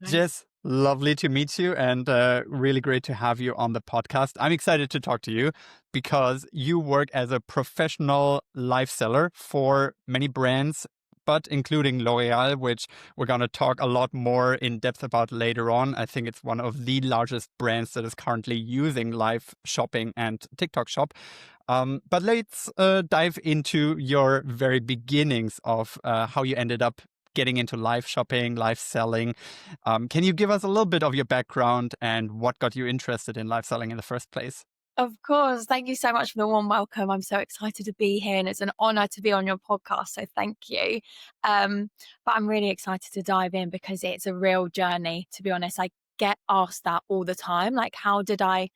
Nice. Jess, lovely to meet you and really great to have you on the podcast. I'm excited to talk to you because you work as a professional life seller for many brands, but including L'Oreal, which we're going to talk a lot more in depth about later on. I think it's one of the largest brands that is currently using live shopping and TikTok shop. But let's dive into your very beginnings of how you ended up getting into live shopping, live selling. Can you give us a little bit of your background and what got you interested in live selling in the first place? Of course. Thank you so much for the warm welcome. I'm so excited to be here and it's an honor to be on your podcast. So thank you. But I'm really excited to dive in because it's a real journey, to be honest. I get asked that all the time. Like, how did I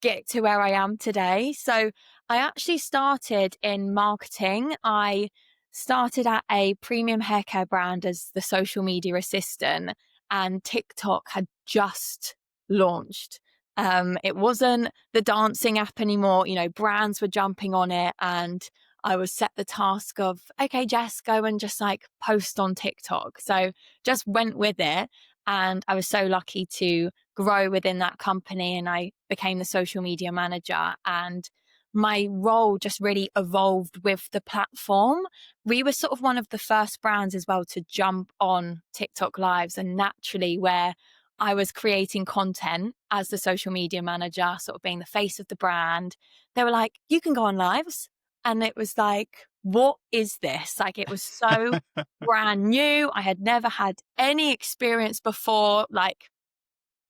get to where I am today? So I actually started in marketing. I started at a premium hair care brand as the social media assistant, and TikTok had just launched. It wasn't the dancing app anymore. You know, brands were jumping on it, and I was set the task of, okay, Jess, go and just like post on TikTok. So just went with it. And I was so lucky to grow within that company, and I became the social media manager, and my role just really evolved with the platform. We were sort of one of the first brands as well to jump on TikTok lives, and naturally where I was creating content as the social media manager, sort of being the face of the brand, they were like, you can go on lives. And it was like, what is this? Like, it was so brand new. I had never had any experience before, like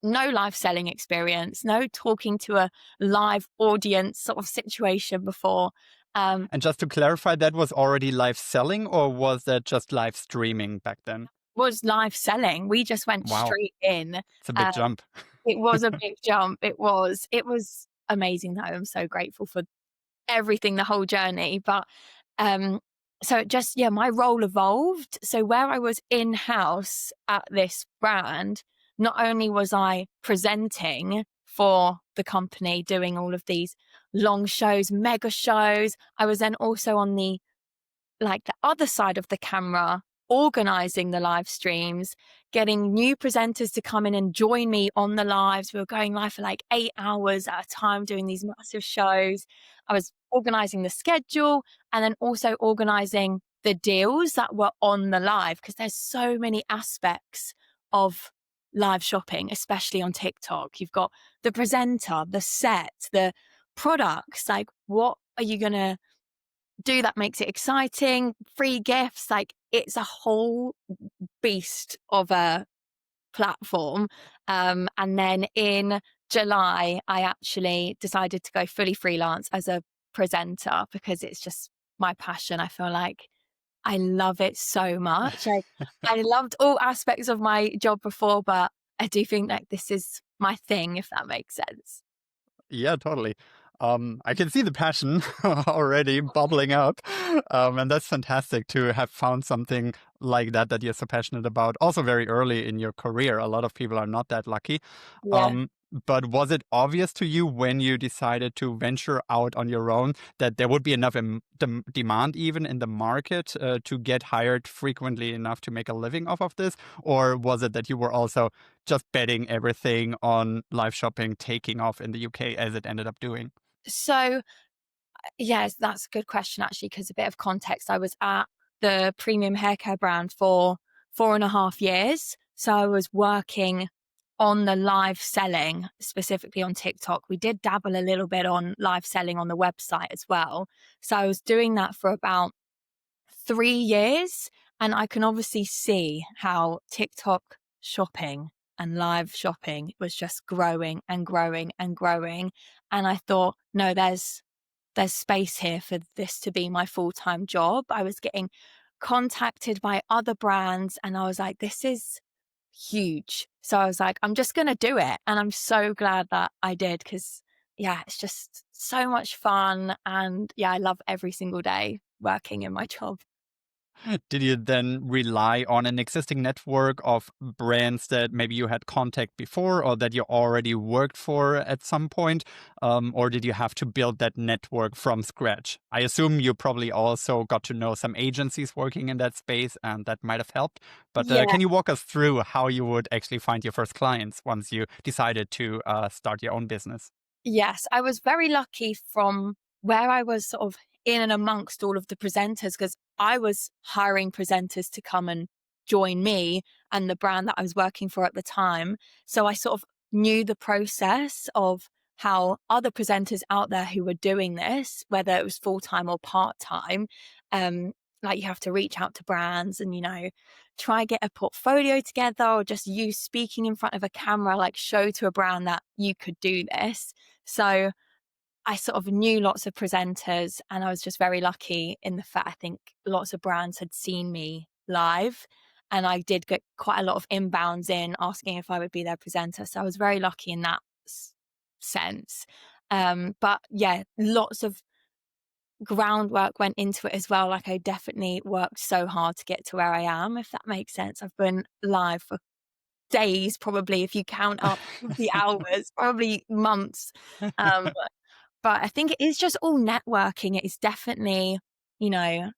no live selling experience, no talking to a live audience sort of situation before. And just to clarify, that was already live selling or was that just live streaming back then? Was live selling. We just went Wow, straight in. it's a big Uh, jump. it was a big jump. It was amazing though. I'm so grateful for everything, the whole journey. But um, so it just, yeah, my role evolved. So where I was in house at this brand, not only was I presenting for the company, doing all of these long shows, mega shows, I was then also on the other side of the camera, organizing the live streams, getting new presenters to come in and join me on the lives. We were going live for like 8 hours at a time, doing these massive shows. I was organizing the schedule and then also organizing the deals that were on the live, because there's so many aspects of live shopping, especially on TikTok. You've got the presenter, the set, the products. Like, what are you going to do that makes it exciting? Free gifts, like it's a whole beast of a platform. And then in July, I actually decided to go fully freelance as a presenter because it's just my passion. I feel like I love it so much. I loved all aspects of my job before, but I do think that this is my thing, if that makes sense. Yeah, totally. I can see the passion already bubbling up. And that's fantastic to have found something like that that you're so passionate about. Also, very early in your career. A lot of people are not that lucky. Yeah. Um, but was it obvious to you when you decided to venture out on your own that there would be enough demand even in the market to get hired frequently enough to make a living off of this? Or was it that you were also just betting everything on live shopping taking off in the UK as it ended up doing? So yes, that's a good question, actually, because a bit of context, I was at the premium hair care brand for 4.5 years. So I was working on the live selling, specifically on TikTok. We did dabble a little bit on live selling on the website as well. So I was doing that for about 3 years. And I can obviously see how TikTok shopping and live shopping was just growing and growing and growing. And I thought, no, there's space here for this to be my full-time job. I was getting contacted by other brands and I was like, this is huge. So I was like, I'm just going to do it. And I'm so glad that I did because, yeah, it's just so much fun. And yeah, I love every single day working in my job. Did you then rely on an existing network of brands that maybe you had contact before or that you already worked for at some point? Or did you have to build that network from scratch? I assume you probably also got to know some agencies working in that space and that might have helped. But Yeah. can you walk us through how you would actually find your first clients once you decided to start your own business? Yes, I was very lucky from where I was sort of in and amongst all of the presenters because I was hiring presenters to come and join me and the brand that I was working for at the time. So I sort of knew the process of how other presenters out there who were doing this, whether it was full time or part time, um, like you have to reach out to brands and, try get a portfolio together or just you speaking in front of a camera, like show to a brand that you could do this. So I sort of knew lots of presenters and I was just very lucky in the fact I think lots of brands had seen me live and I did get quite a lot of inbounds in asking if I would be their presenter. So I was very lucky in that sense. But yeah, lots of groundwork went into it as well. Like I definitely worked so hard to get to where I am, if that makes sense. I've been live for days, probably, if you count up the hours, probably months. Um, but I think it is just all networking. It is definitely, you know,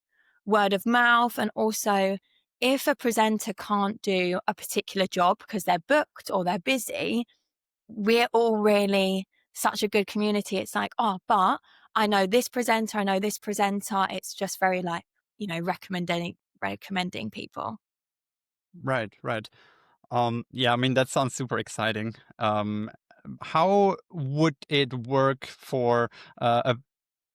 word of mouth. And also, if a presenter can't do a particular job because they're booked or they're busy, we're all really such a good community. It's like, oh, but I know this presenter, I know this presenter. It's just very like, recommending people. Right, right. Yeah, I mean, that sounds super exciting. How would it work for a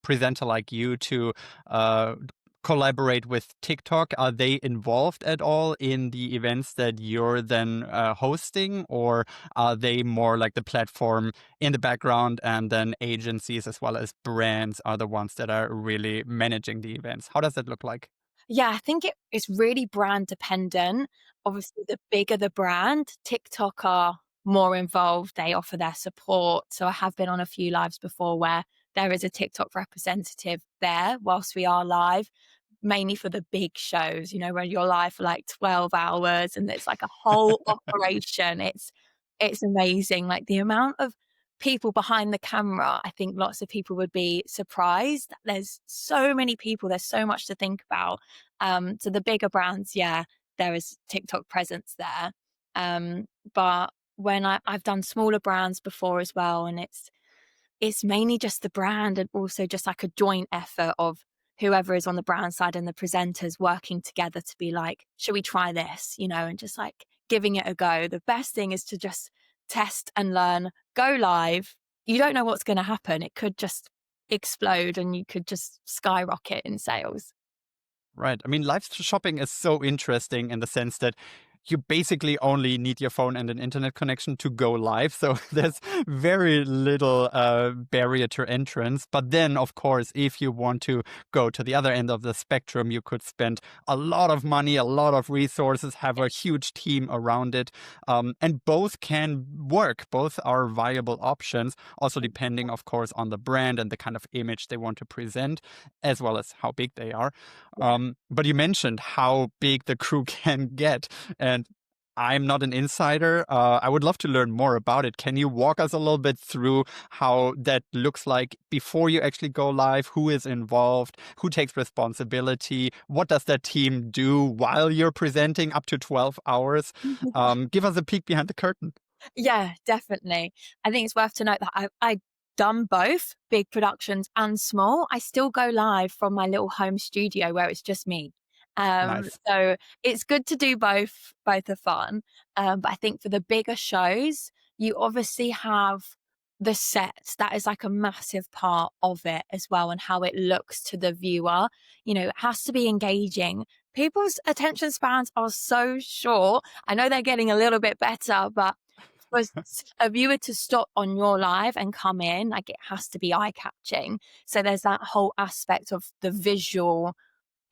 presenter like you to uh, collaborate with TikTok? Are they involved at all in the events that you're then hosting, or are they more like the platform in the background and then agencies as well as brands are the ones that are really managing the events? How does that look like? Yeah, I think it's really brand dependent. Obviously, the bigger the brand, TikTok are more involved. They offer their support. So I have been on a few lives before where there is a TikTok representative there whilst we are live, mainly for the big shows, where you're live for like 12 hours and it's like a whole operation. It's amazing. Like the amount of people behind the camera, I think lots of people would be surprised. There's so many people, there's so much to think about. So the bigger brands, yeah, there is TikTok presence there. But when I've done smaller brands before as well, and it's mainly just the brand and also just like a joint effort of whoever is on the brand side and the presenters working together to be like, should we try this? And just like giving it a go. The best thing is to just test and learn, go live. You don't know what's going to happen. It could just explode and you could just skyrocket in sales. Right. I mean, live shopping is so interesting in the sense that you basically only need your phone and an internet connection to go live. So there's very little barrier to entrance. But then, of course, if you want to go to the other end of the spectrum, you could spend a lot of money, a lot of resources, have a huge team around it. And both can work. Both are viable options, also depending, of course, on the brand and the kind of image they want to present, as well as how big they are. Yeah. But you mentioned how big the crew can get. And I'm not an insider. I would love to learn more about it. Can you walk us a little bit through how that looks like before you actually go live? Who is involved? Who takes responsibility? What does that team do while you're presenting up to 12 hours? Give us a peek behind the curtain. Yeah, definitely. I think it's worth to note that I done both big productions and small. I still go live from my little home studio where it's just me. Nice. So it's good to do both. Both are fun. But I think for the bigger shows, you obviously have the sets. That is like a massive part of it as well, and how it looks to the viewer. It has to be engaging. People's attention spans are so short. I know they're getting a little bit better, but for a viewer to stop on your live and come in, like it has to be eye catching. So there's that whole aspect of the visual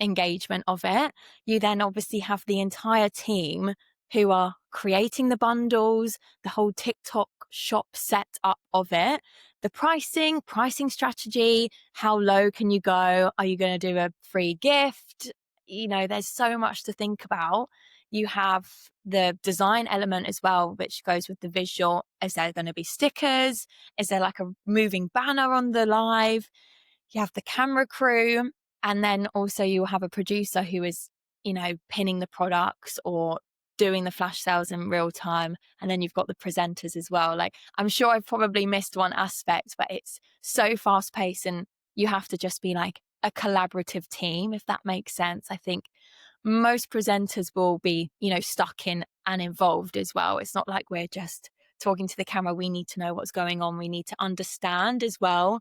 engagement of it. You then obviously have the entire team who are creating the bundles, the whole TikTok shop setup of it, the pricing strategy, how low can you go? Are you going to do a free gift? there's so much to think about. You have the design element as well, which goes with the visual. Is there going to be stickers? Is there like a moving banner on the live? You have the camera crew, and then also you'll have a producer who is, pinning the products or doing the flash sales in real time. And then you've got the presenters as well. Like, I'm sure I've probably missed one aspect, but it's so fast paced, and you have to just be like a collaborative team, if that makes sense. I think most presenters will be, stuck in and involved as well. It's not like we're just talking to the camera. We need to know what's going on. We need to understand as well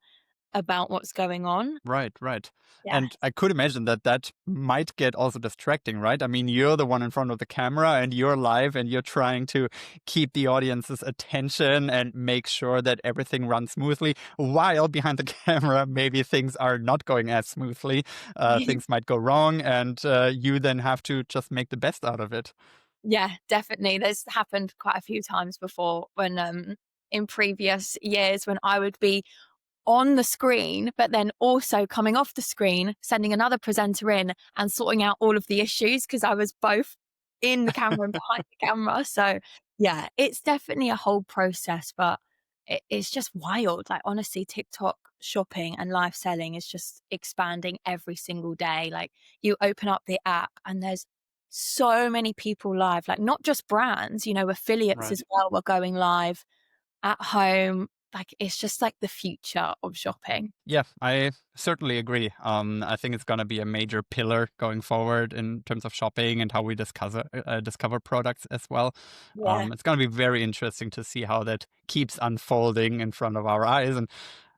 about what's going on. Right, right. Yeah. And I could imagine that that might get also distracting, right? I mean, you're the one in front of the camera and you're live and you're trying to keep the audience's attention and make sure that everything runs smoothly. While behind the camera, maybe things are not going as smoothly. Things might go wrong, and you then have to just make the best out of it. Yeah, definitely. There's happened quite a few times before when in previous years when I would be on the screen, but then also coming off the screen, sending another presenter in and sorting out all of the issues because I was both in the camera and behind the camera. So, yeah, it's definitely a whole process, but it's just wild. Like, honestly, TikTok shopping and live selling is just expanding every single day. Like, you open up the app and there's so many people live, like, not just brands, affiliates Right. as well are going live at home. Like, it's just like the future of shopping. Yeah, I certainly agree. I think it's going to be a major pillar going forward in terms of shopping and how we discover products as well. Yeah. It's going to be very interesting to see how that keeps unfolding in front of our eyes, and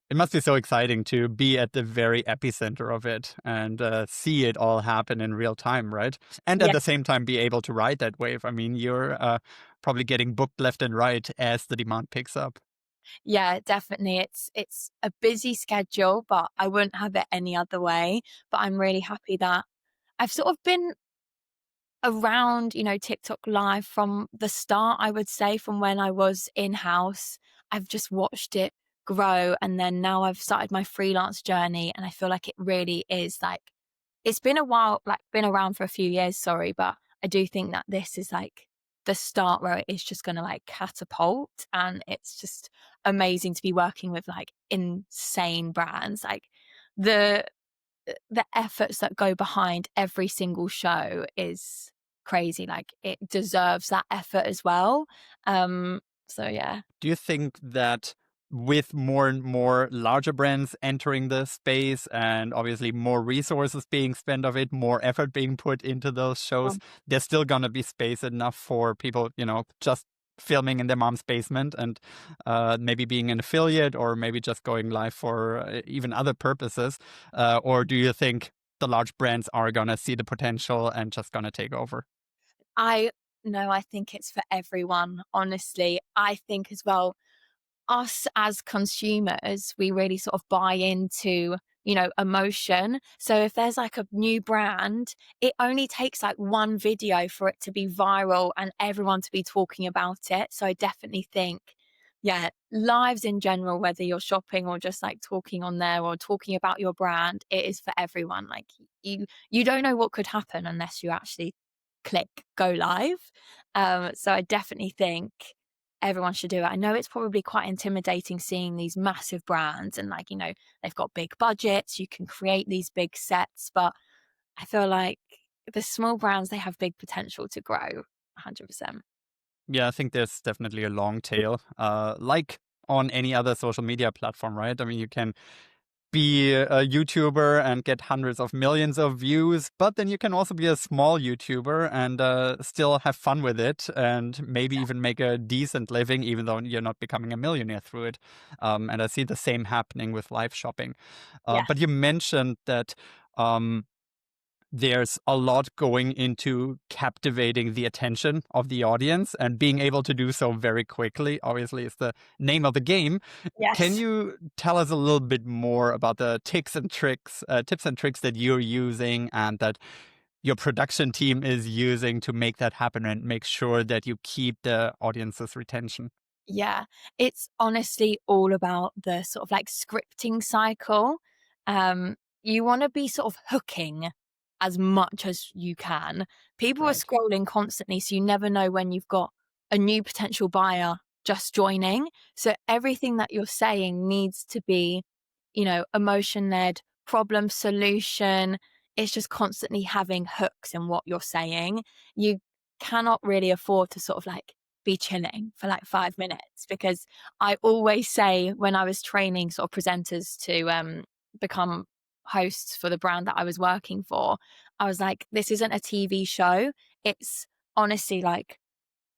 it must be so exciting to be at the very epicenter of it and see it all happen in real time, right? And at Yeah. the same time, be able to ride that wave. I mean, you're probably getting booked left and right as the demand picks up. Yeah, definitely. It's a busy schedule, but I wouldn't have it any other way. But I'm really happy that I've sort of been around, TikTok live from the start, I would say, from when I was in house. I've just watched it grow, and then now I've started my freelance journey, and I feel like it really is like it's been a while, like been around for a few years, sorry, but I do think that this is like the start where it is just going to like catapult, and it's just amazing to be working with like insane brands. Like the the efforts that go behind every single show is crazy. Like, it deserves that effort as well. So yeah. Do you think that with more and more larger brands entering the space and obviously more resources being spent of it, more effort being put into those shows, there's still going to be space enough for people, just filming in their mom's basement and maybe being an affiliate or maybe just going live for even other purposes? Or do you think the large brands are going to see the potential and just going to take over? I No, I think it's for everyone, honestly. I think as well, us as consumers, we really sort of buy into, emotion. So if there's like a new brand, it only takes like one video for it to be viral and everyone to be talking about it. So I definitely think, yeah, lives in general, whether you're shopping or just like talking on there or talking about your brand, it is for everyone. Like, you don't know what could happen unless you actually click go live. So I definitely think everyone should do it. I know it's probably quite intimidating seeing these massive brands and like, they've got big budgets, you can create these big sets, but I feel like the small brands, they have big potential to grow 100%. Yeah, I think there's definitely a long tail, like on any other social media platform, right? I mean, you can be a YouTuber and get hundreds of millions of views, but then you can also be a small YouTuber and still have fun with it and maybe even make a decent living, even though you're not becoming a millionaire through it. And I see the same happening with live shopping. Yeah. But you mentioned that. There's a lot going into captivating the attention of the audience, and being able to do so very quickly, obviously, is the name of the game. Can Yes. you tell us a little bit more about the tips and tricks that you're using and that your production team is using to make that happen and make sure that you keep the audience's retention? Yeah. It's honestly all about the sort of like scripting cycle. You want to be sort of hooking as much as you can. People are Right. scrolling constantly, so you never know when you've got a new potential buyer just joining. So everything that you're saying needs to be, emotion led, problem solution. It's just constantly having hooks in what you're saying. You cannot really afford to sort of like be chilling for like 5 minutes, because I always say when I was training sort of presenters to become hosts for the brand that I was working for, I was like, this isn't a TV show. It's honestly like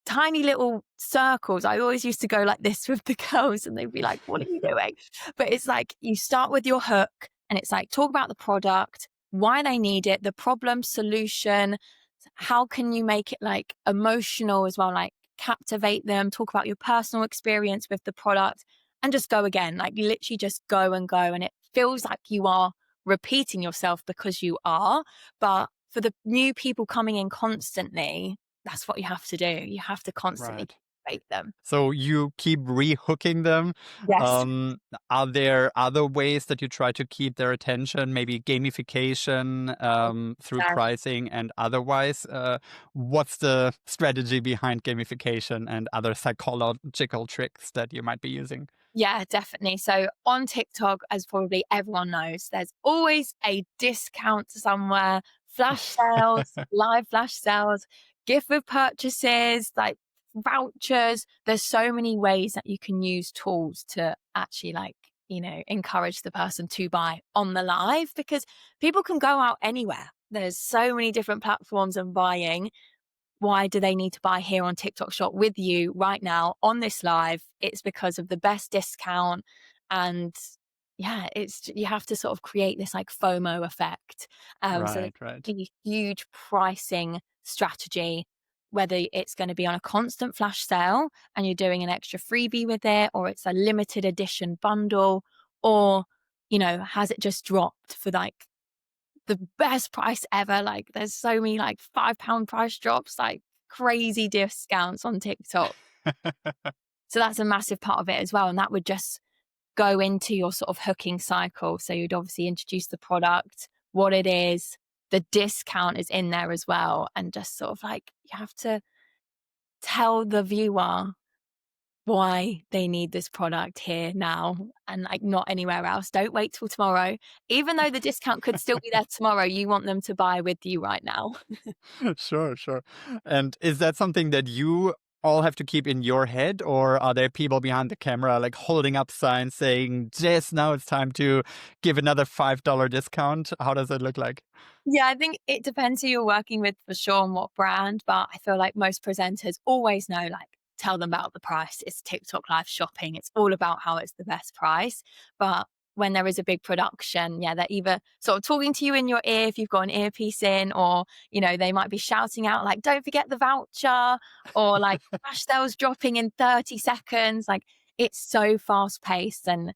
tiny little circles. I always used to go like this with the girls and they'd be like, what are you doing? But it's like you start with your hook and it's like talk about the product, why they need it, the problem, solution. How can you make it like emotional as well? Like captivate them, talk about your personal experience with the product and just go again. Like literally just go and go. And it feels like you are repeating yourself because you are. But for the new people coming in constantly, that's what you have to do. You have to constantly Right. captivate them. So you keep re-hooking them. Yes. Are there other ways that you try to keep their attention? Maybe gamification through So pricing and otherwise. What's the strategy behind gamification and other psychological tricks that you might be using? yeah, definitely. So on TikTok, as probably everyone knows, there's always a discount somewhere, flash sales, live flash sales, gift with purchases, like vouchers. There's so many ways that you can use tools to actually like, encourage the person to buy on the live, because people can go out anywhere. There's so many different platforms of buying. Why do they need to buy here on TikTok Shop with you right now on this live? It's because of the best discount. And yeah, you have to sort of create this like FOMO effect. So there's Right, right. a huge pricing strategy, whether it's going to be on a constant flash sale and you're doing an extra freebie with it, or it's a limited edition bundle, or, has it just dropped for like the best price ever. Like there's so many like £5 price drops, like crazy discounts on TikTok. So that's a massive part of it as well. And that would just go into your sort of hooking cycle. So you'd obviously introduce the product, what it is, the discount is in there as well. And just sort of like you have to tell the viewer why they need this product here now and like not anywhere else. Don't wait till tomorrow. Even though the discount could still be there tomorrow, you want them to buy with you right now. Sure, sure. And is that something that you all have to keep in your head, or are there people behind the camera like holding up signs saying, Jess, now it's time to give another $5 discount? How does it look like? Yeah, I think it depends who you're working with for sure and what brand, but I feel like most presenters always know, like, tell them about the price. It's TikTok live shopping. It's all about how it's the best price. But when there is a big production, yeah, they're either sort of talking to you in your ear if you've got an earpiece in, or, they might be shouting out, like, don't forget the voucher, or like, flash sales dropping in 30 seconds. Like, it's so fast paced and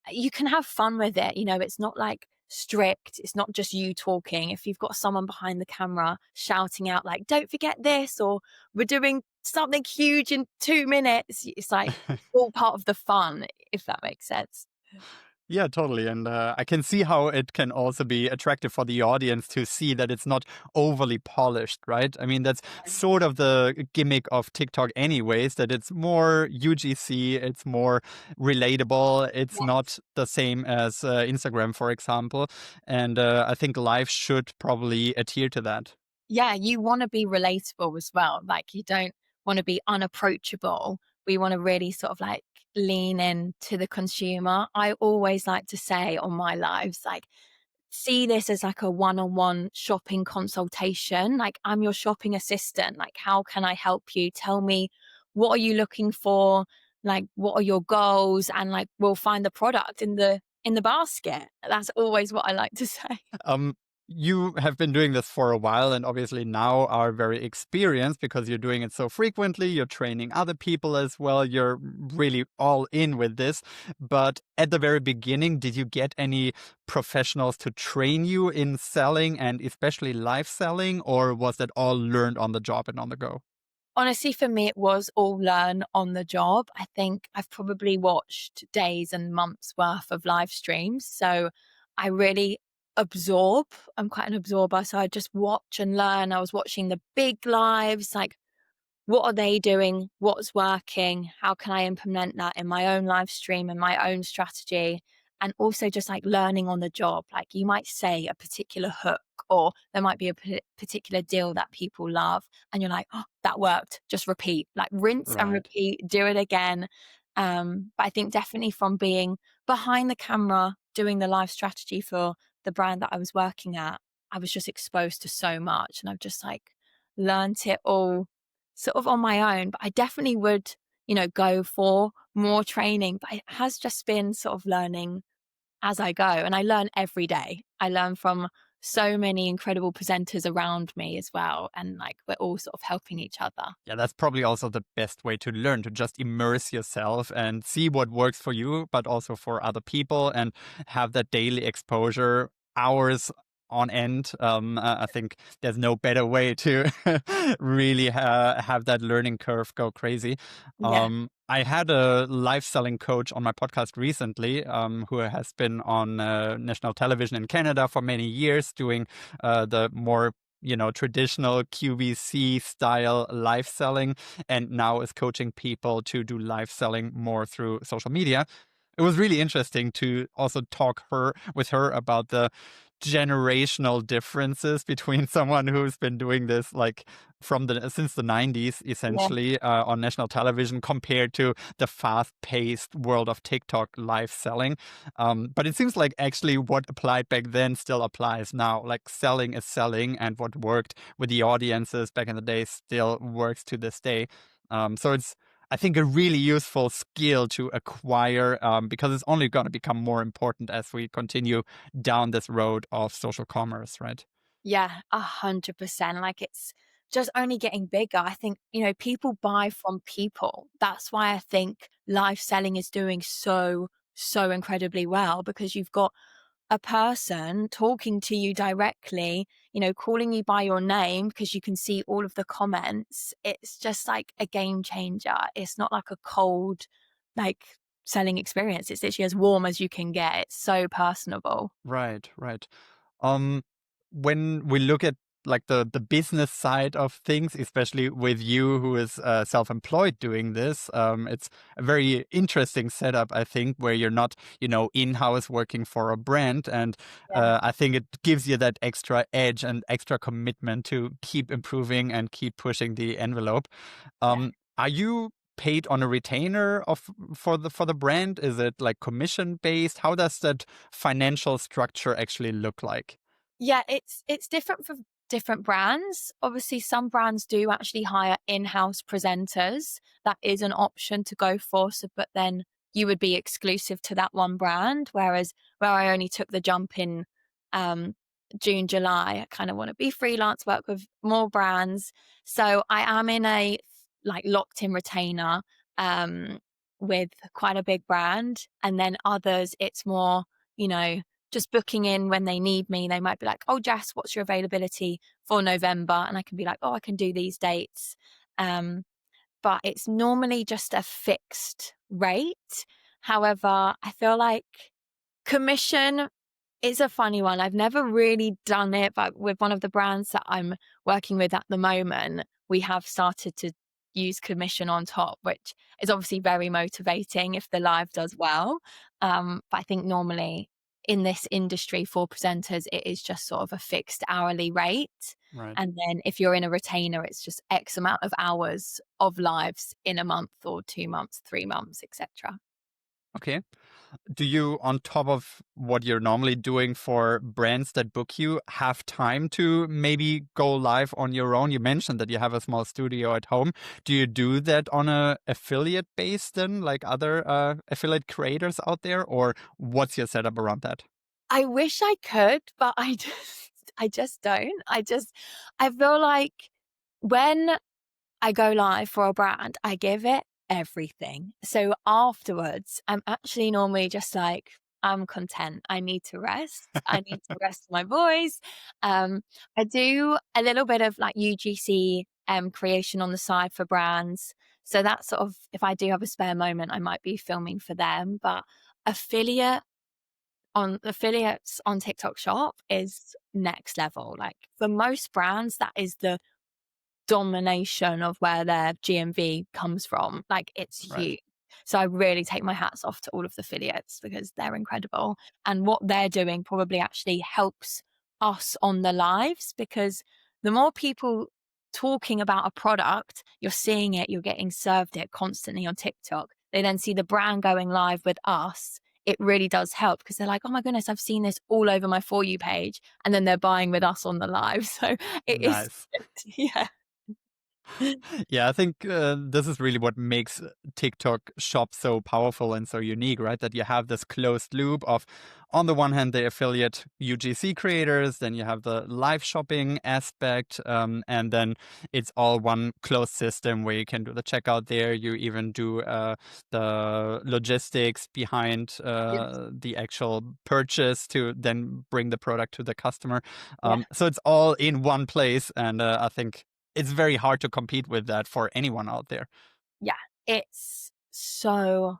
you can have fun with it. It's not like strict. It's not just you talking. If you've got someone behind the camera shouting out like, don't forget this, or we're doing something huge in 2 minutes, it's like all part of the fun, if that makes sense. Yeah, totally. And I can see how it can also be attractive for the audience to see that it's not overly polished, right? I mean, that's sort of the gimmick of TikTok, anyways, that it's more UGC, it's more relatable, it's not the same as Instagram, for example. And I think live should probably adhere to that. Yeah, you want to be relatable as well. Like you don't want to be unapproachable. We want to really sort of like lean in to the consumer. I always like to say on my lives, like, see this as like a one-on-one shopping consultation. Like I'm your shopping assistant. Like, how can I help you? Tell me, what are you looking for? Like, what are your goals? And like, we'll find the product in the basket. That's always what I like to say. Um, you have been doing this for a while and obviously now are very experienced because you're doing it so frequently. You're training other people as well. You're really all in with this. But at the very beginning, did you get any professionals to train you in selling and especially live selling, or was that all learned on the job and on the go? Honestly, for me, it was all learn on the job. I think I've probably watched days and months worth of live streams. So I really absorb. I'm quite an absorber, so I just watch and learn. I was watching the big lives, like what are they doing? What's working? How can I implement that in my own live stream and my own strategy? And also just like learning on the job. Like you might say a particular hook, or there might be a particular deal that people love. And you're like, oh, that worked. Just repeat, like rinse and Right. repeat, do it again. But I think definitely from being behind the camera, doing the live strategy for the brand that I was working at, I was just exposed to so much. And I've just like learned it all sort of on my own, but I definitely would, go for more training. But it has just been sort of learning as I go. And I learn every day. I learn from so many incredible presenters around me as well. And like we're all sort of helping each other. Yeah, that's probably also the best way to learn, to just immerse yourself and see what works for you, but also for other people, and have that daily exposure, hours on end. I think there's no better way to really have that learning curve go crazy. Yeah. I had a live selling coach on my podcast recently, who has been on national television in Canada for many years, doing the more traditional QVC style live selling, and now is coaching people to do live selling more through social media. It was really interesting to also talk with her about the generational differences between someone who's been doing this like from the since the 90s Yeah. essentially on national television, compared to the fast-paced world of TikTok live selling. But it seems like actually what applied back then still applies now. Like selling is selling, and what worked with the audiences back in the day still works to this day. So it's, I think, a really useful skill to acquire, because it's only going to become more important as we continue down this road of social commerce, right? Yeah, 100%. Like it's just only getting bigger. I think, people buy from people. That's why I think live selling is doing so incredibly well, because you've got a person talking to you directly, calling you by your name because you can see all of the comments. It's just like a game changer. It's not like a cold, like selling experience. It's literally as warm as you can get. It's so personable. Right, right. Um, when we look at like the business side of things, especially with you who is self-employed doing this, it's a very interesting setup, I think, where you're not, in-house working for a brand, and Yeah. I think it gives you that extra edge and extra commitment to keep improving and keep pushing the envelope. Yeah. Are you paid on a retainer for the brand? Is it like commission based? How does that financial structure actually look like? Yeah, it's different for different brands. Obviously, some brands do actually hire in-house presenters. That is an option to go for. So, but then you would be exclusive to that one brand. Whereas where I only took the jump in um, June, July, I kind of want to be freelance, work with more brands. So I am in a like locked in retainer um, with quite a big brand, and then others, it's more, you know just booking in when they need me. They might be like, "Oh, Jess, what's your availability for November?" And I can be like, "Oh, I can do these dates." Um, but it's normally just a fixed rate. However, I feel like commission is a funny one. I've never really done it, but with one of the brands that I'm working with at the moment, we have started to use commission on top, which is obviously very motivating if the live does well. But I think normally in this industry for presenters, it is just sort of a fixed hourly rate. Right. And then if you're in a retainer, it's just X amount of hours of lives in a month or 2 months, 3 months, etc. Okay. Do you, on top of what you're normally doing for brands that book you, have time to maybe go live on your own? You mentioned that you have a small studio at home. Do you do that on a affiliate base then, like other affiliate creators out there, or what's your setup around that? I wish I could, but I just don't. I feel like when I go live for a brand, I give it everything. So afterwards, I'm actually normally just like, I'm content. I need to rest. I need to rest my voice. Um, I do a little bit of like UGC creation on the side for brands. So that's sort of, if I do have a spare moment, I might be filming for them. But affiliate, on affiliates on TikTok Shop is next level. Like for most brands, that is the domination of where their GMV comes from. Like it's Right. huge. So I really take my hats off to all of the affiliates because they're incredible. And what they're doing probably actually helps us on the lives, because the more people talking about a product, you're seeing it, you're getting served it constantly on TikTok. They then see the brand going live with us. It really does help because they're like, oh my goodness, I've seen this all over my For You page. And then they're buying with us on the live. So it is, Nice. yeah. Yeah, I think this is really what makes TikTok Shop so powerful and so unique, right? That you have this closed loop of, on the one hand, the affiliate UGC creators, then you have the live shopping aspect, and then it's all one closed system where you can do the checkout there. You even do the logistics behind Yes. the actual purchase to then bring the product to the customer. Yeah. So it's all in one place, and I think it's very hard to compete with that for anyone out there. Yeah. It's so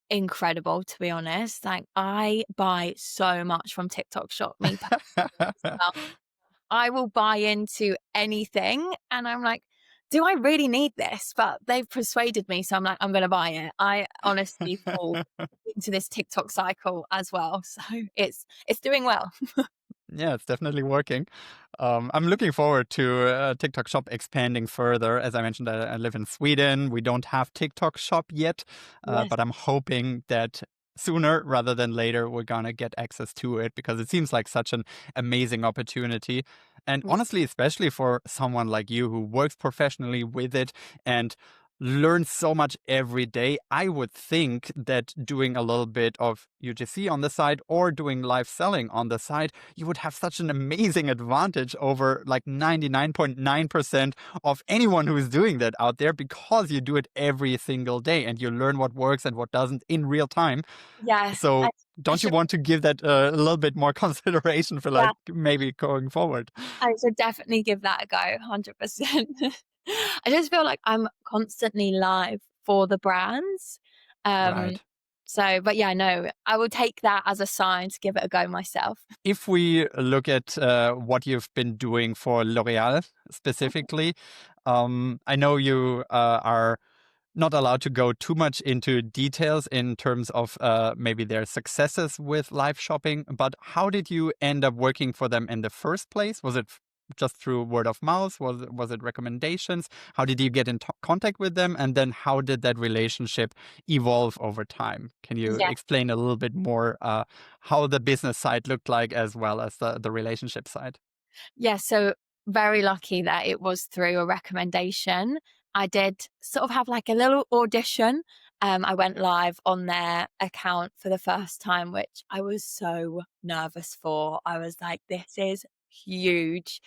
incredible, to be honest. Like, I buy so much from TikTok Shop, me personally as well. I will buy into anything and I'm like, do I really need this? But they've persuaded me, so I'm like, I'm gonna buy it. I honestly fall into this TikTok cycle as well. So it's doing well. Yeah, it's definitely working. I'm looking forward to TikTok Shop expanding further. As I mentioned, I live in Sweden. We don't have TikTok Shop yet, Yes. but I'm hoping that sooner rather than later we're gonna get access to it because it seems like such an amazing opportunity. And Yeah. honestly, especially for someone like you who works professionally with it and learns so much every day, I would think that doing a little bit of UGC on the side or doing live selling on the side, you would have such an amazing advantage over like 99.9% of anyone who is doing that out there because you do it every single day and you learn what works and what doesn't in real time. Yeah. I, So I don't you should want to give that a little bit more consideration for yeah, like maybe going forward? I should definitely give that a go, 100%. I just feel like I'm constantly live for the brands. Um, Right. so, but yeah, no, I will take that as a sign to give it a go myself. If we look at what you've been doing for L'Oreal specifically, I know you are not allowed to go too much into details in terms of maybe their successes with live shopping, but how did you end up working for them in the first place? Was it just through word of mouth? Was it recommendations? How did you get in contact with them? And then how did that relationship evolve over time? Can you Yeah. explain a little bit more how the business side looked like as well as the relationship side? Yeah. So, very lucky that it was through a recommendation. I did sort of have like a little audition. I went live on their account for the first time, which I was so nervous for. I was like, this is huge.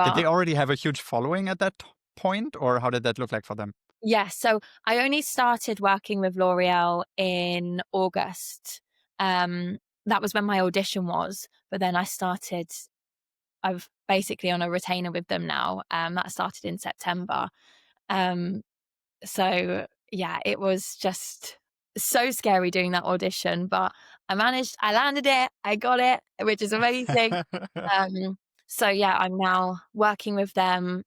Did they But already have a huge following at that point, or how did that look like for them? yeah, so I only started working with L'Oreal in August. That was when my audition was, but then I've basically on a retainer with them now. That started in September. Um, so yeah, it was just so scary doing that audition, but I landed it, I got it, which is amazing. Um, so yeah, I'm now working with them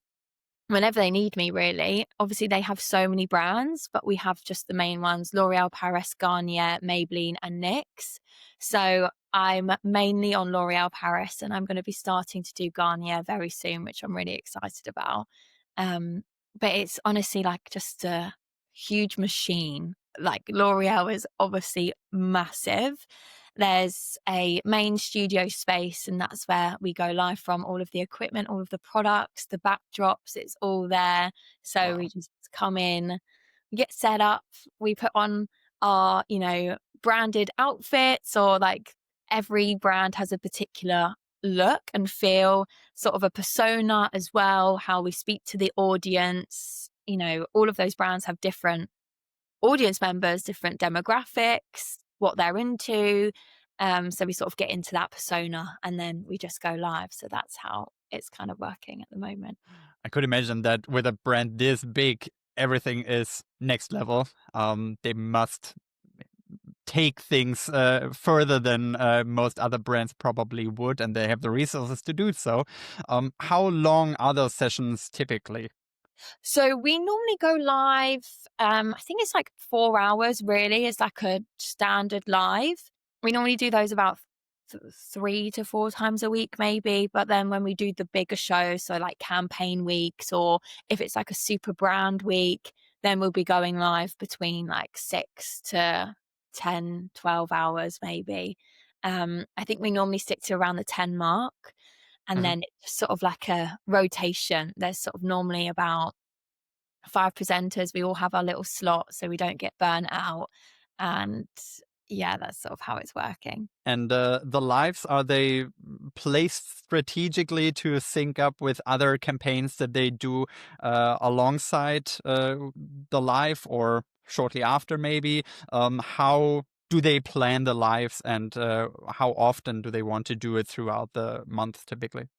whenever they need me, really. Obviously, they have so many brands, but we have just the main ones: L'Oreal Paris, Garnier, Maybelline, and NYX. So I'm mainly on L'Oreal Paris, and I'm going to be starting to do Garnier very soon, which I'm really excited about. Um, but it's honestly like just a huge machine. Like L'Oreal is obviously massive. There's a main studio space, and that's where we go live from. All of the equipment, all of the products, the backdrops, it's all there. So we Wow. just come in, we get set up, we put on our, branded outfits, or like every brand has a particular look and feel, sort of a persona as well, how we speak to the audience. All of those brands have different audience members, different demographics, what they're into. So we sort of get into that persona and then we just go live. So that's how it's kind of working at the moment. I could imagine that with a brand this big, everything is next level. They must take things further than most other brands probably would, and they have the resources to do so. How long are those sessions typically? So we normally go live, I think it's like 4 hours really is like a standard live. We normally do those about 3 to 4 times a week maybe, but then when we do the bigger shows, so like campaign weeks or if it's like a super brand week, then we'll be going live between like 6 to 10, 12 hours maybe. I think we normally stick to around the 10 mark. And Mhm. then it's sort of like a rotation. There's sort of normally about 5 presenters. We all have our little slot so we don't get burnt out. And yeah, that's sort of how it's working. And the lives, are they placed strategically to sync up with other campaigns that they do alongside the live or shortly after, maybe? How do they plan the lives, and how often do they want to do it throughout the month typically?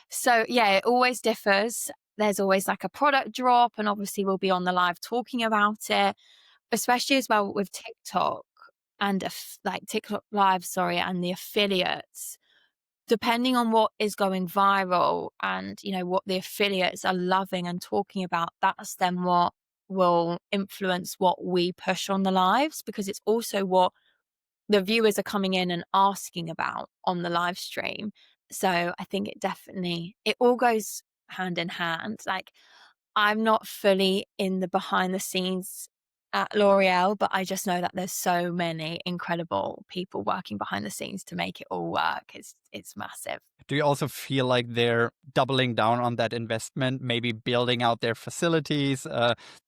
So yeah, it always differs. There's always like a product drop, and obviously we'll be on the live talking about it, especially as well with TikTok and like TikTok live, sorry, and the affiliates. Depending on what is going viral and what the affiliates are loving and talking about, that's then what will influence what we push on the lives, because it's also what the viewers are coming in and asking about on the live stream. So I think it all goes hand in hand. Like, I'm not fully in the behind the scenes at L'Oreal, but I just know that there's so many incredible people working behind the scenes to make it all work. It's massive. Do you also feel like they're doubling down on that investment, maybe building out their facilities,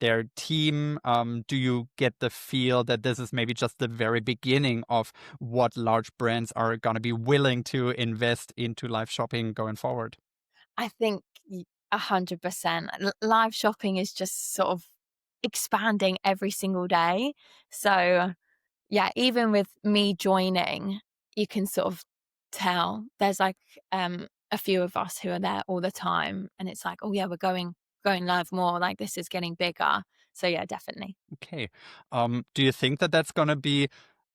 their team? Do you get the feel that this is maybe just the very beginning of what large brands are going to be willing to invest into live shopping going forward? I think 100%. Live shopping is just sort of expanding every single day. So yeah, even with me joining, you can sort of tell there's like a few of us who are there all the time, and it's like, oh yeah, we're going live more. Like, this is getting bigger. So yeah, definitely. Okay. Do you think that that's going to be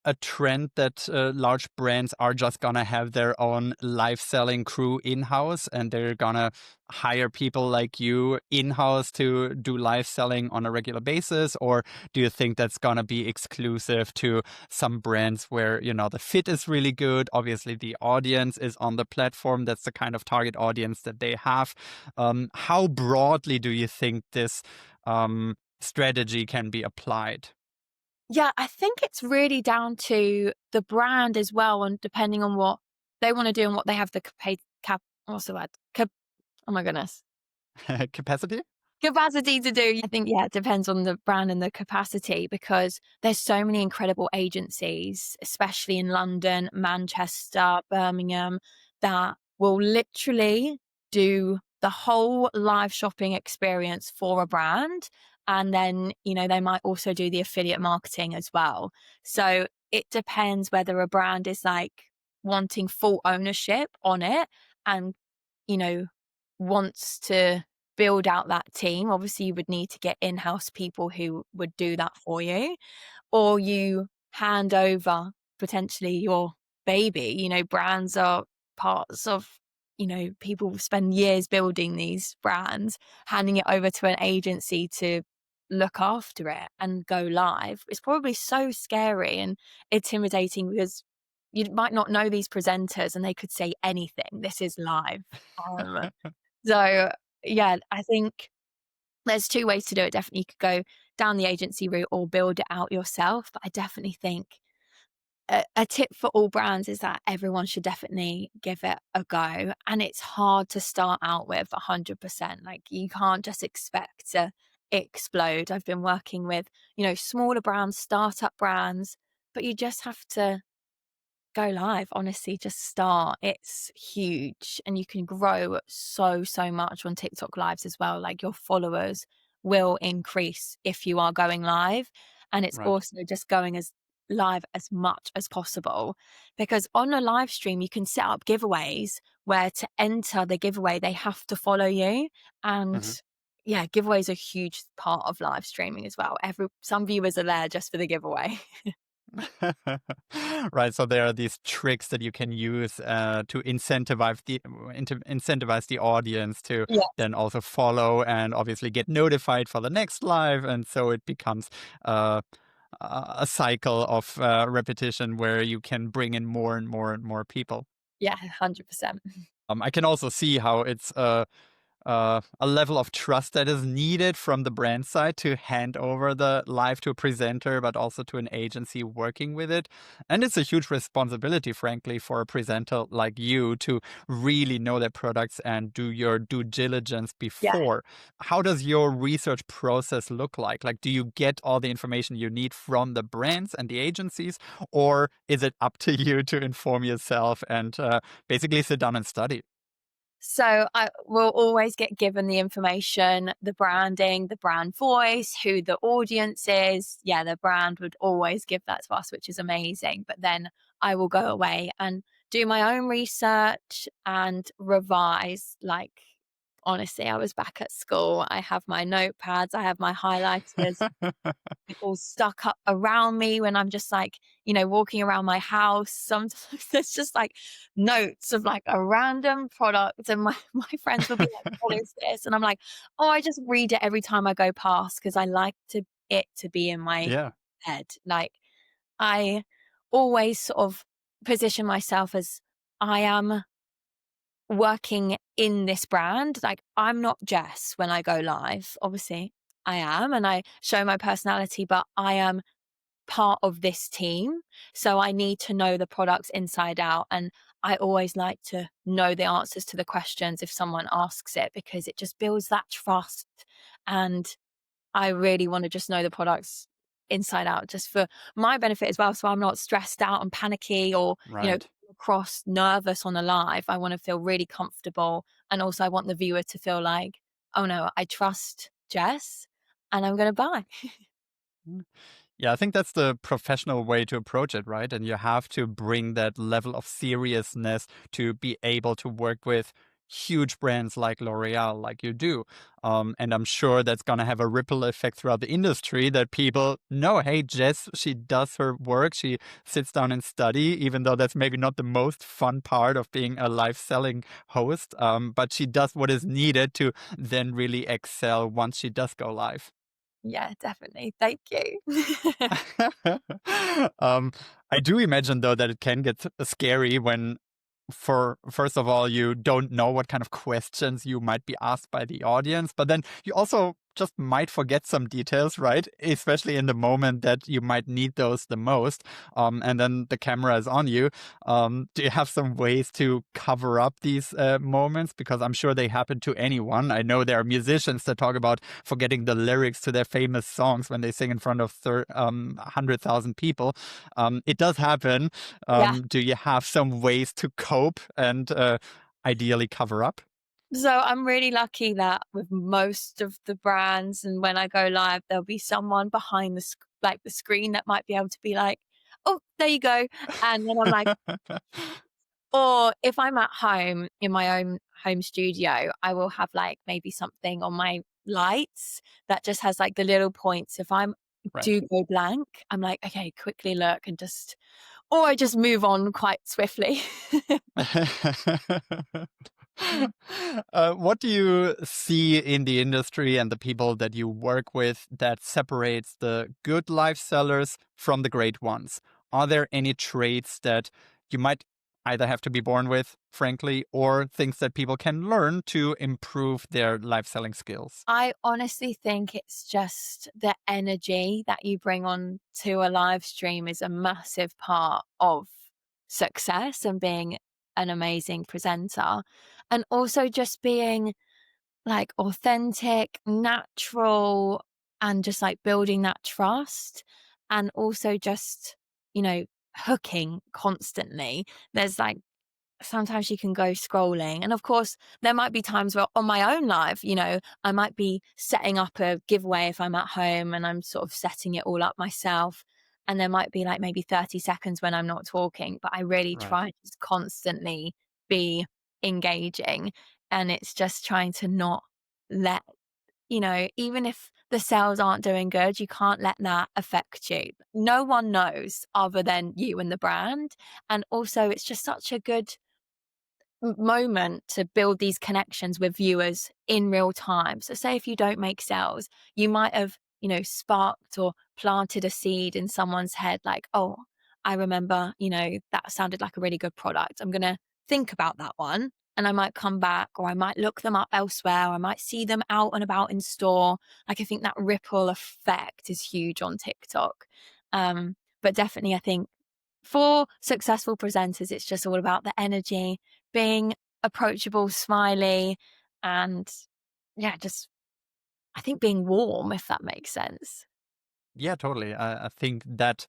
a trend, that large brands are just going to have their own live selling crew in-house, and they're going to hire people like you in-house to do live selling on a regular basis? Or do you think that's going to be exclusive to some brands where, the fit is really good? Obviously, the audience is on the platform. That's the kind of target audience that they have. How broadly do you think this strategy can be applied? Yeah, I think it's really down to the brand as well, and depending on what they want to do and what they have the what's the word? Oh my goodness. Capacity? Capacity to do. I think, yeah, it depends on the brand and the capacity, because there's so many incredible agencies, especially in London, Manchester, Birmingham, that will literally do the whole live shopping experience for a brand. And then, they might also do the affiliate marketing as well. So it depends whether a brand is like wanting full ownership on it and, you know, wants to build out that team. Obviously, you would need to get in-house people who would do that for you, or you hand over potentially your baby. Brands are parts of, people spend years building these brands. Handing it over to an agency to look after it and go live is probably so scary and intimidating, because you might not know these presenters and they could say anything. This is live. Um, so yeah, I think there's 2 ways to do it. Definitely, you could go down the agency route or build it out yourself. But I definitely think a tip for all brands is that everyone should definitely give it a go. And it's hard to start out with 100%. Like, you can't just expect to explode. I've been working with, smaller brands, startup brands, but you just have to go live. Honestly, just start. It's huge, and you can grow so much on TikTok lives as well. Like, your followers will increase if you are going live, and it's Right. also just going as live as much as possible, because on a live stream you can set up giveaways where to enter the giveaway they have to follow you. Mhm. And yeah, giveaways are a huge part of live streaming as well. Some viewers are there just for the giveaway. Right. So there are these tricks that you can use to incentivize the audience to Yeah. then also follow and obviously get notified for the next live, and so it becomes uh, a cycle of repetition where you can bring in more and more and more people. Yeah, 100%. I can also see how it's a level of trust that is needed from the brand side to hand over the live to a presenter, but also to an agency working with it. And it's a huge responsibility, frankly, for a presenter like you to really know their products and do your due diligence Yeah. before. How does your research process look like? Like, do you get all the information you need from the brands and the agencies, or is it up to you to inform yourself and basically sit down and study? So I will always get given the information, the branding, the brand voice, who the audience is. Yeah, the brand would always give that to us, which is amazing. But then I will go away and do my own research and revise. Like, honestly, I was back at school. I have my notepads, I have my highlighters all stuck up around me when I'm just like, walking around my house. Sometimes there's just like notes of like a random product, and my, my friends will be like, "What is this?" And I'm like, "Oh, I just read it every time I go past because I like it to be in my Yeah. head." Like, I always sort of position myself as I am working in this brand. Like, I'm not Jess when I go live. Obviously, I am, and I show my personality, but I am part of this team. So I need to know the products inside out. And I always like to know the answers to the questions if someone asks it, because it just builds that trust. And I really want to just know the products inside out just for my benefit as well. So I'm not stressed out and panicky or, Right. across nervous on a live. I want to feel really comfortable. And also I want the viewer to feel like, oh no, I trust Jess and I'm going to buy. Yeah, I think that's the professional way to approach it, right? And you have to bring that level of seriousness to be able to work with huge brands like L'Oreal, like you do. And I'm sure that's going to have a ripple effect throughout the industry that people know, hey, Jess, she does her work. She sits down and study, even though that's maybe not the most fun part of being a live selling host. But she does what is needed to then really excel once she does go live. Yeah, definitely. Thank you. um, I do imagine though that it can get scary when, for first of all, you don't know what kind of questions you might be asked by the audience, but then you also just might forget some details, right? Especially in the moment that you might need those the most. And then the camera is on you. Do you have some ways to cover up these moments? Because I'm sure they happen to anyone. I know there are musicians that talk about forgetting the lyrics to their famous songs when they sing in front of 100,000 people. It does happen. Yeah. Do you have some ways to cope and ideally cover up? So I'm really lucky that with most of the brands and when I go live, there'll be someone behind like the screen that might be able to be like, "Oh, there you go." And then I'm like, or if I'm at home in my own home studio, I will have like maybe something on my lights that just has like the little points. If I'm Right. do go blank, I'm like, okay, quickly look and just, or I just move on quite swiftly. What do you see in the industry and the people that you work with that separates the good life sellers from the great ones? Are there any traits that you might either have to be born with, frankly, or things that people can learn to improve their life selling skills? I honestly think it's just the energy that you bring on to a live stream is a massive part of success and being an amazing presenter. And also just being like authentic, natural, and just like building that trust. And also just, you know, hooking constantly. There's like sometimes you can go scrolling. And of course, there might be times where on my own live, I might be setting up a giveaway if I'm at home and I'm sort of setting it all up myself. And there might be like maybe 30 seconds when I'm not talking, but I really Right. try to just constantly be engaging. And it's just trying to not let even if the sales aren't doing good, you can't let that affect you. No one knows other than you and the brand. And also, it's just such a good moment to build these connections with viewers in real time. So, say if you don't make sales, you might have, sparked or planted a seed in someone's head, like, oh, I remember, that sounded like a really good product. I'm going to think about that one. And I might come back, or I might look them up elsewhere, or I might see them out and about in store. Like, I think that ripple effect is huge on TikTok. But definitely, I think for successful presenters, it's just all about the energy, being approachable, smiley, and yeah, just I think being warm, if that makes sense. Yeah, totally. I think that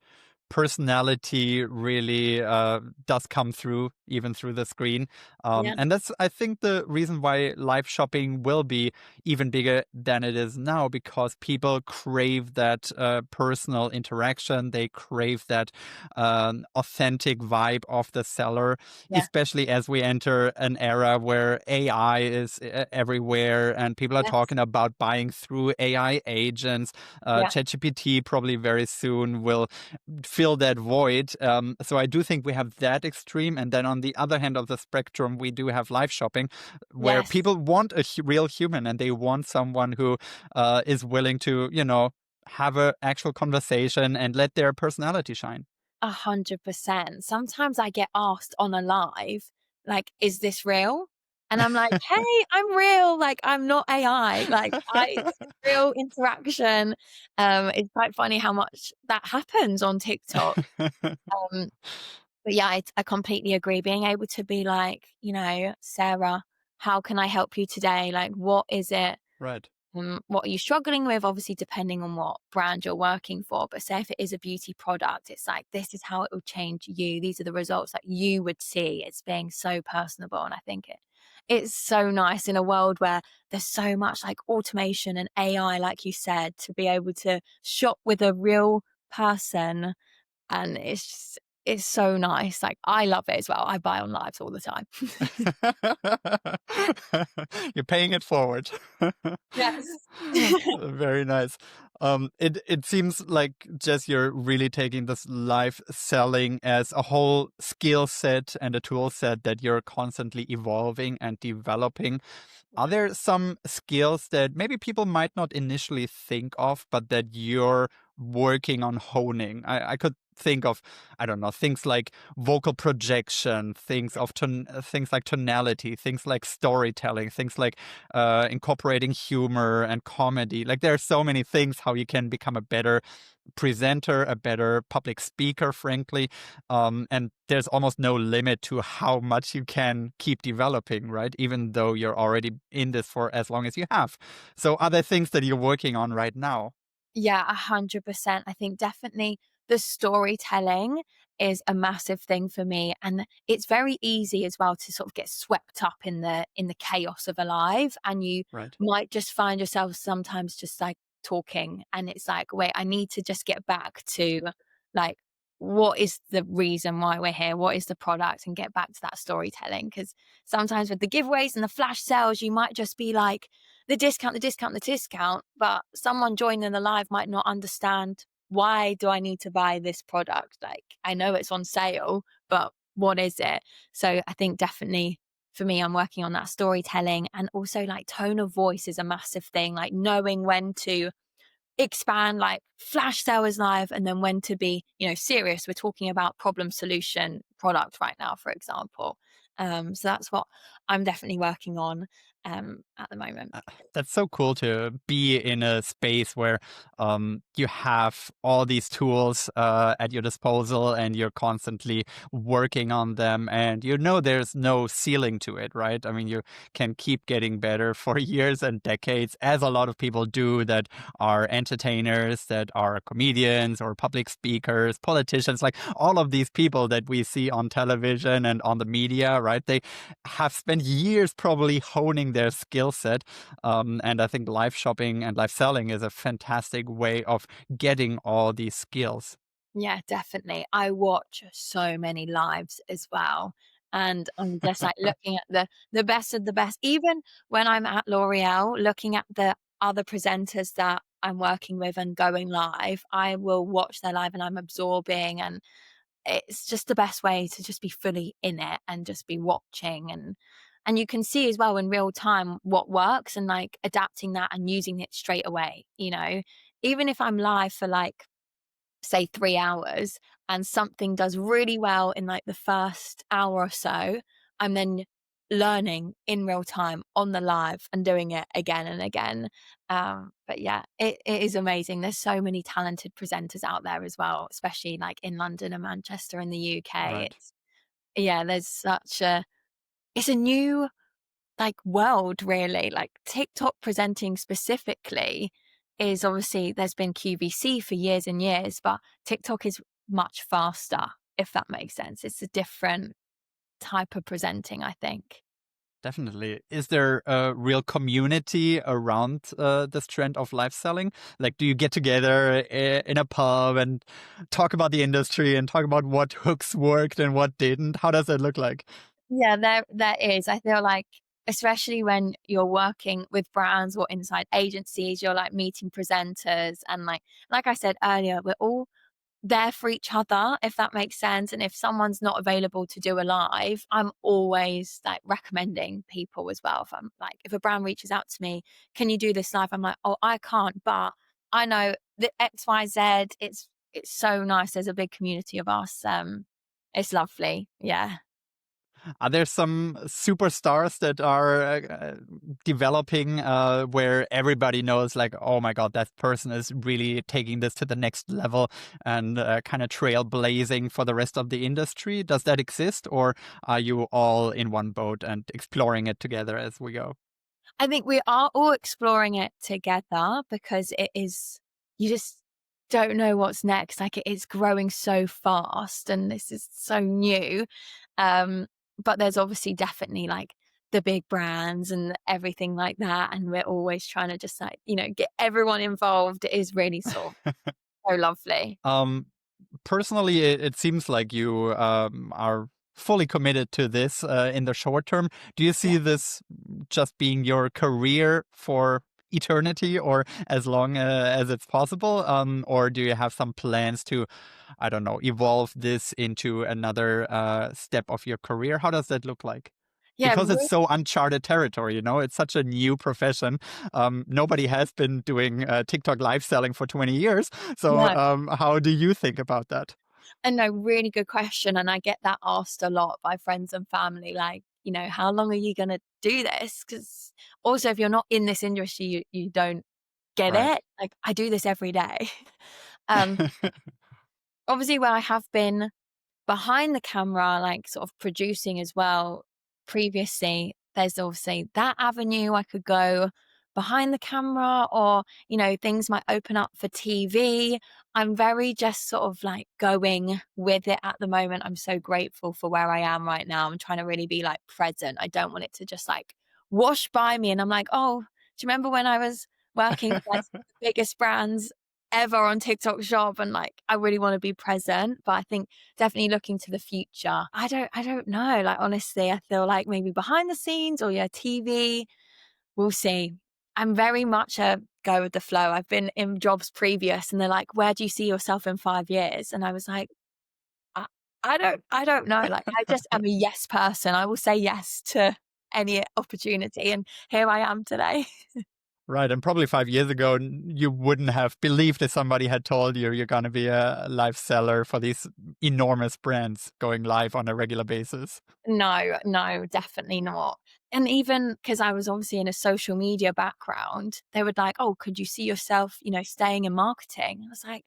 personality really does come through even through the screen. Yeah. And that's, I think, the reason why live shopping will be even bigger than it is now, because people crave that personal interaction. They crave that authentic vibe of the seller, Yeah. especially as we enter an era where AI is everywhere and people are Yes. talking about buying through AI agents. Yeah. ChatGPT probably very soon will fill that void. So I do think we have that extreme. And then on the other hand of the spectrum, we do have live shopping where Yes. people want a real human and they want someone who is willing to, have an actual conversation and let their personality shine. 100%. Sometimes I get asked on a live, like, "Is this real?" And I'm like, "Hey, I'm real. Like, I'm not AI. Like, this is real interaction." It's quite funny how much that happens on TikTok. Um, but yeah, I completely agree. Being able to be like, "Sarah, how can I help you today? Like, what is it? Right. What are you struggling with?" Obviously, depending on what brand you're working for. But say if it is a beauty product, it's like, this is how it will change you. These are the results that you would see. It's being so personable. And I think it's so nice in a world where there's so much like automation and AI, like you said, to be able to shop with a real person. And it's so nice. Like, I love it as well. I buy on lives all the time. You're paying it forward. Yes. Very nice. It seems like, Jess, you're really taking this live selling as a whole skill set and a tool set that you're constantly evolving and developing. Are there some skills that maybe people might not initially think of, but that you're working on honing? I could think of, I don't know, things like vocal projection, things like tonality, things like storytelling, things like incorporating humor and comedy. Like there are so many things how you can become a better presenter, a better public speaker, frankly. And there's almost no limit to how much you can keep developing, right? Even though you're already in this for as long as you have. So are there things that you're working on right now? Yeah, 100%. I think definitely the storytelling is a massive thing for me, and it's very easy as well to sort of get swept up in the chaos of a live, and you Right. might just find yourself sometimes just like talking, and it's like, wait, I need to just get back to like, what is the reason why we're here? What is the product? And get back to that storytelling. Because sometimes with the giveaways and the flash sales, you might just be like, the discount, the discount, the discount, but someone joining the live might not understand, why do I need to buy this product? Like, I know it's on sale, but what is it? So I think definitely for me, I'm working on that storytelling, and also like tone of voice is a massive thing, like knowing when to expand, like flash sales live, and then when to be, serious. We're talking about problem solution product right now, for example. So that's what I'm definitely working on at the moment. Uh, That's so cool to be in a space where you have all these tools at your disposal and you're constantly working on them, and there's no ceiling to it, right? I mean, you can keep getting better for years and decades, as a lot of people do that are entertainers, that are comedians or public speakers, politicians, like all of these people that we see on television and on the media, right? They have spent years probably honing their skill set, and I think live shopping and live selling is a fantastic way of getting all these skills. Yeah, definitely. I watch so many lives as well. And I'm just like looking at the best of the best. Even when I'm at L'Oreal, looking at the other presenters that I'm working with and going live, I will watch their live and I'm absorbing, and it's just the best way to just be fully in it and just be watching, and you can see as well in real time what works and like adapting that and using it straight away, you know. Even if I'm live for like say 3 hours and something does really well in like the first hour or so, I'm then learning in real time on the live and doing it again and again. But yeah, it is amazing. There's so many talented presenters out there as well, especially like in London and Manchester in the UK. Right. It's yeah, there's such a it's a new like world really. Like TikTok presenting specifically is obviously there's been QVC for years and years, but TikTok is much faster, if that makes sense. It's a different type of presenting, I think. Definitely. Is there a real community around this trend of live selling? Like, do you get together in a pub and talk about the industry and talk about what hooks worked and what didn't? How does that look like? Yeah, there is. I feel like especially when you're working with brands or inside agencies, you're like meeting presenters and like I said earlier, we're all there for each other, if that makes sense. And if someone's not available to do a live, I'm always like recommending people as well. If I'm like, if a brand reaches out to me, can you do this live? I'm like, oh, I can't, but I know the XYZ. It's so nice. There's a big community of us. It's lovely. Yeah. Are there some superstars that are developing where everybody knows, like, oh my God, that person is really taking this to the next level and kind of trailblazing for the rest of the industry? Does that exist, or are you all in one boat and exploring it together as we go? I think we are all exploring it together because it is, you just don't know what's next. Like it is growing so fast and this is so new. Um, but there's obviously definitely like the big brands and everything like that. And we're always trying to just like, you know, get everyone involved. It is really sort of so lovely. Um, Personally, it seems like you are fully committed to this in the short term. Do you Yeah. see this just being your career for eternity or as long as it's possible? Or do you have some plans to, I don't know, evolve this into another step of your career? How does that look like? Yeah. Because it's so uncharted territory, you know, it's such a new profession. Nobody has been doing TikTok live selling for 20 years. So, No. how do you think about that? And no, really good question. And I get that asked a lot by friends and family, like, you know, how long are you going to do this? Because also, if you're not in this industry, you don't get Right. it. Like, I do this every day. um, Obviously, where I have been behind the camera, like sort of producing as well previously, there's obviously that avenue I could go behind the camera, or, you know, things might open up for TV. I'm very just sort of like going with it at the moment. I'm so grateful for where I am right now. I'm trying to really be like present. I don't want it to just like wash by me. And I'm like, oh, do you remember when I was working for like some of the biggest brands ever on TikTok shop? And like, I really want to be present, but I think definitely looking to the future. I don't know. Like honestly, I feel like maybe behind the scenes or yeah, TV. We'll see. I'm very much a go with the flow. I've been in jobs previous and they're like, where do you see yourself in 5 years? And I was like, I, I don't know. Like I just am a yes person. I will say yes to any opportunity. And here I am today. Right. And probably 5 years ago, you wouldn't have believed if somebody had told you you're going to be a live seller for these enormous brands going live on a regular basis. No, no, definitely not. And even because I was obviously in a social media background, they would like, oh, could you see yourself, you know, staying in marketing? I was like,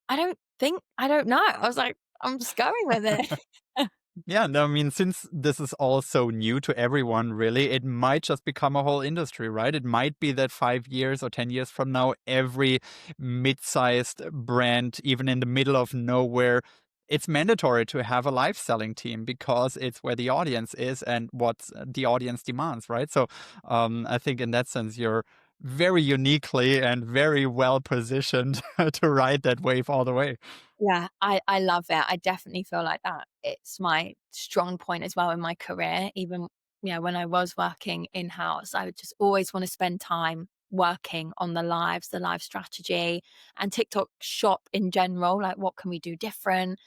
I don't know. I was like, I'm just going with it. Yeah, no, I mean, since this is all so new to everyone, really, it might just become a whole industry, right? It might be that 5 years or 10 years from now, every mid sized brand, even in the middle of nowhere, it's mandatory to have a live selling team because it's where the audience is and what the audience demands, right? So I think in that sense, you're very uniquely and very well positioned to ride that wave all the way. Yeah, I love it. I definitely feel like that. It's my strong point as well in my career. Even, you know, when I was working in house, I would just always want to spend time working on the live strategy, and TikTok shop in general. Like, what can we do different?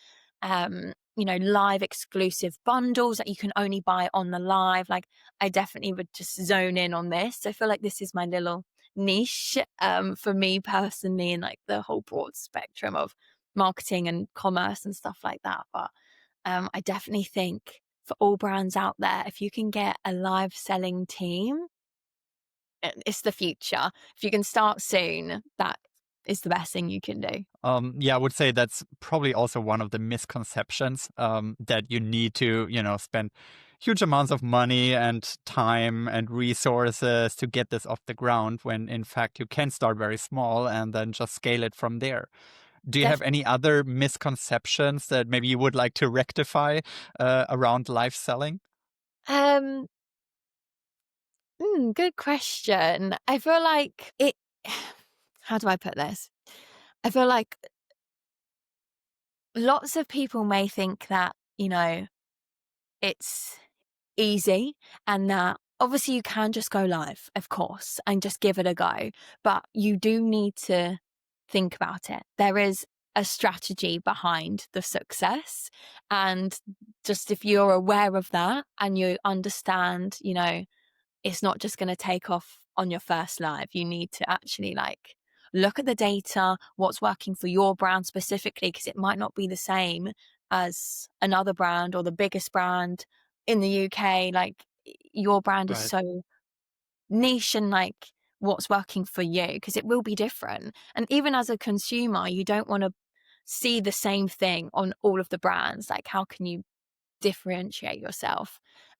Live exclusive bundles that you can only buy on the live. Like, I definitely would just zone in on this. I feel like this is my little niche for me personally, in like the whole broad spectrum of marketing and commerce and stuff like that. But I definitely think for all brands out there, if you can get a live selling team, it's the future. If you can start soon, that is the best thing you can do. Yeah, I would say that's probably also one of the misconceptions, that you need to, spend huge amounts of money and time and resources to get this off the ground, when in fact you can start very small and then just scale it from there. Do you have Definitely. any other misconceptions that maybe you would like to rectify around live selling? Um, Good question. I feel like it. How do I put this? I feel like lots of people may think that, it's easy, and that obviously you can just go live, of course, and just give it a go. But you do need to think about it. There is a strategy behind the success. And just if you're aware of that and you understand, it's not just going to take off on your first live. You need to actually like look at the data, what's working for your brand specifically, because it might not be the same as another brand or the biggest brand in the UK. Like, your brand is Right. so niche, and like what's working for you, because it will be different. And even as a consumer, you don't want to see the same thing on all of the brands. Like, how can you differentiate yourself?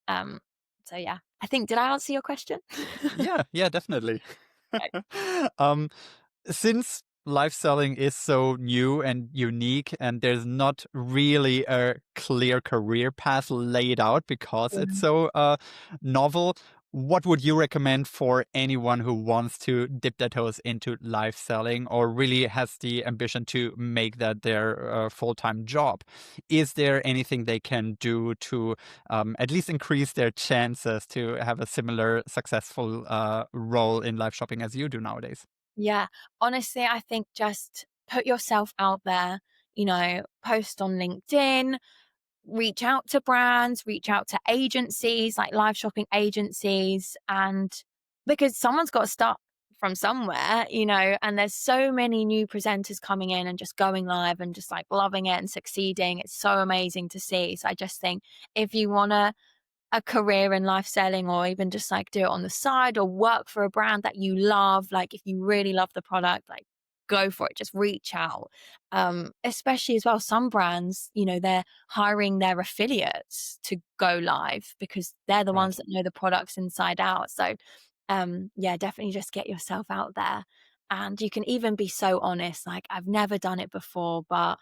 Um, so yeah, I think, did I answer your question? Yeah, yeah, definitely. Okay. um, since live selling is so new and unique, and there's not really a clear career path laid out because it's Mm. so novel, what would you recommend for anyone who wants to dip their toes into live selling or really has the ambition to make that their full-time job? Is there anything they can do to at least increase their chances to have a similar successful role in live shopping as you do nowadays? Yeah, honestly, I think just put yourself out there, post on LinkedIn, reach out to brands, reach out to agencies, like live shopping agencies, and because someone's got to start from somewhere, and there's so many new presenters coming in and just going live and just like loving it and succeeding. It's so amazing to see. So I just think, if you want to a career in life selling, or even just like do it on the side or work for a brand that you love, like if you really love the product, like go for it, just reach out. Especially as well, some brands, they're hiring their affiliates to go live because they're the Right. ones that know the products inside out. So yeah, definitely just get yourself out there. And you can even be so honest, like, I've never done it before, but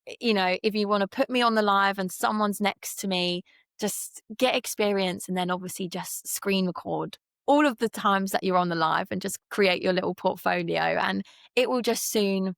if you want to put me on the live and someone's next to me, just get experience, and then obviously just screen record all of the times that you're on the live and just create your little portfolio, and it will just soon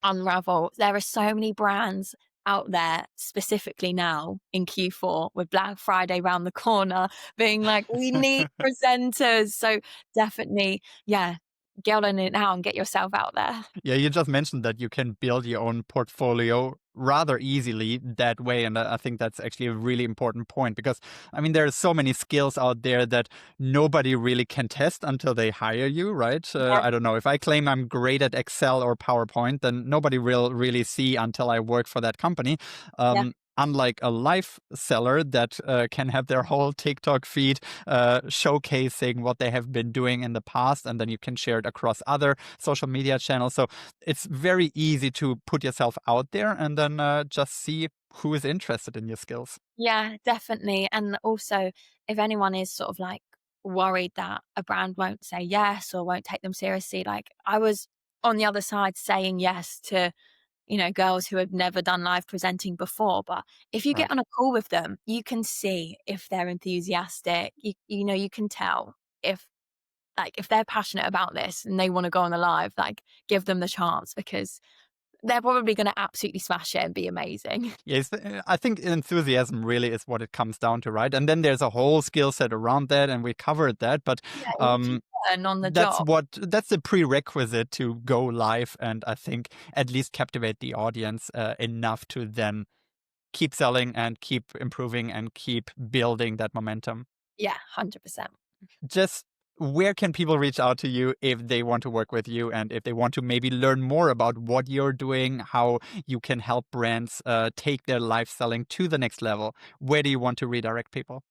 unravel. There are so many brands out there, specifically now in Q4 with Black Friday round the corner, being like, we need presenters. So definitely, yeah, get on it now and get yourself out there. Yeah, you just mentioned that you can build your own portfolio rather easily that way. And I think that's actually a really important point because, I mean, there are so many skills out there that nobody really can test until they hire you, right? Yeah, I don't know. If I claim I'm great at Excel or PowerPoint, then nobody will really see until I work for that company. yeah. Unlike a live seller that can have their whole TikTok feed showcasing what they have been doing in the past, and then you can share it across other social media channels. So it's very easy to put yourself out there and then just see who is interested in your skills. Yeah, definitely. And also, if anyone is sort of like worried that a brand won't say yes or won't take them seriously, like, I was on the other side saying yes to, girls who had never done live presenting before. But if you get Right. on a call with them, you can see if they're enthusiastic. You can tell if they're passionate about this and they want to go on the live, like, give them the chance, because they're probably going to absolutely smash it and be amazing. Yes, I think enthusiasm really is what it comes down to, right? And then there's a whole skill set around that, and we covered that. But Yeah, which you um, learn on the job. that's the prerequisite to go live, and I think at least captivate the audience enough to then keep selling and keep improving and keep building that momentum. Yeah, 100%. Just where can people reach out to you if they want to work with you and if they want to maybe learn more about what you're doing, how you can help brands take their live selling to the next level? Where do you want to redirect people?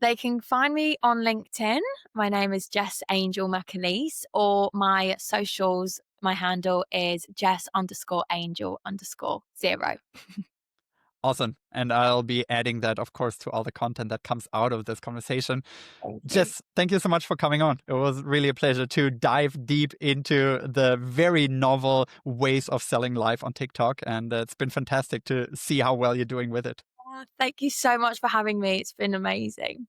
They can find me on LinkedIn. My name is Jess Angel McAleese, or my socials, my handle is Jess_Angel_0. Awesome. And I'll be adding that, of course, to all the content that comes out of this conversation. Thank you. Jess, thank you so much for coming on. It was really a pleasure to dive deep into the very novel ways of selling live on TikTok. And it's been fantastic to see how well you're doing with it. Thank you so much for having me. It's been amazing.